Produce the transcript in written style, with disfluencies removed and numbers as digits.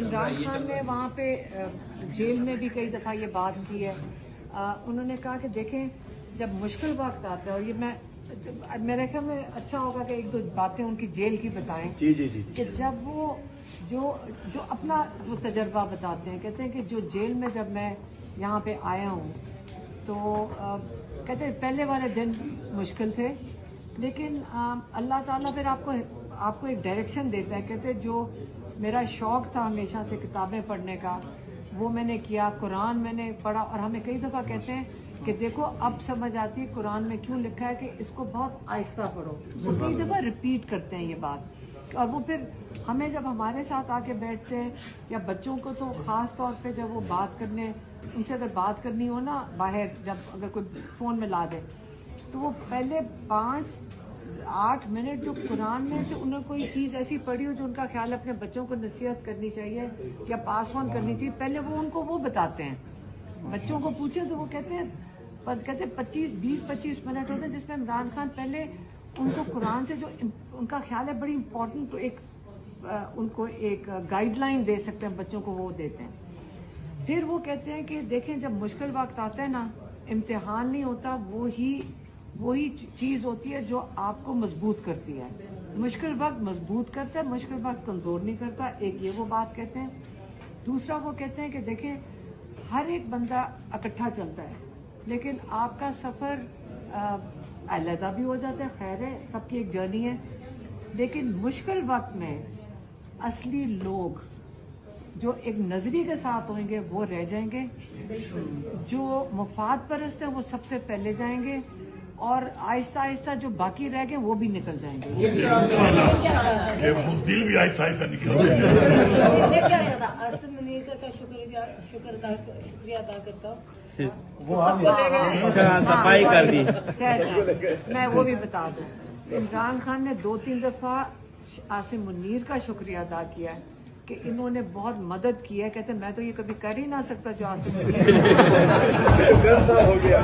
इमरान खान ने वहाँ पे जेल में भी कई दफ़ा ये बात की है। उन्होंने कहा कि देखें, जब मुश्किल वक्त आता है, और ये मेरे ख्याल में अच्छा होगा कि एक दो बातें उनकी जेल की बताएं। जी जी जी कि जब वो जो अपना वो तजर्बा बताते हैं, कहते हैं कि जो जेल में जब मैं यहाँ पे आया हूँ तो कहते हैं पहले वाले दिन मुश्किल थे, लेकिन अल्लाह ताला फिर आपको एक डायरेक्शन देता है। कहते हैं जो मेरा शौक़ था हमेशा से किताबें पढ़ने का, वो मैंने किया, कुरान मैंने पढ़ा। और हमें कई दफ़ा कहते हैं कि देखो अब समझ आती है कुरान में क्यों लिखा है कि इसको बहुत आहिस्ता पढ़ो। वो कई दफ़ा रिपीट करते हैं ये बात, और वो फिर हमें जब हमारे साथ आके बैठते हैं, या बच्चों को तो ख़ास तौर पे जब वो बात करने, उनसे अगर बात करनी हो ना बाहर, जब अगर कोई फ़ोन में ला दे, तो वो पहले 5-8 मिनट जो कुरान में से उन्होंने कोई चीज़ ऐसी पढ़ी हो जो उनका ख्याल अपने बच्चों को नसीहत करनी चाहिए या पास ऑन करनी चाहिए, पहले वो उनको वो बताते हैं। बच्चों को पूछे तो वो कहते हैं 20-25 मिनट होते हैं जिसमें इमरान खान पहले उनको कुरान से जो उनका ख्याल है बड़ी इम्पोर्टेंट, उनको एक गाइडलाइन दे सकते हैं बच्चों को, वो देते हैं। फिर वो कहते हैं कि देखें, जब मुश्किल वक्त आता है ना, इम्तिहान नहीं होता, वही चीज़ होती है जो आपको मजबूत करती है। मुश्किल वक्त मजबूत करता है, मुश्किल वक्त कमज़ोर नहीं करता। एक ये वो बात कहते हैं। दूसरा वो कहते हैं कि देखें, हर एक बंदा इकट्ठा चलता है, लेकिन आपका सफ़र अलहदा भी हो जाता है। खैर है, सबकी एक जर्नी है, लेकिन मुश्किल वक्त में असली लोग जो एक नजरिए के साथ होंगे वो रह जाएंगे, जो मुफाद परस्त हैं वो सबसे पहले जाएंगे, और आहिस्ता आहिस्ता जो बाकी रह गए वो भी निकल जाएंगे। ये दिल भी आहिस्ता आहिस्ता निकल आसिम मुनीर का शुक्रिया अदा करता हूँ। वो सफाई कर दी। मैं वो भी बता दूं, इमरान खान ने 2-3 दफा आसिम मुनीर का शुक्रिया अदा किया है कि इन्होंने बहुत मदद की है। कहते मैं तो ये कभी कर ही ना सकता जो आसिम मुनीर हो गया।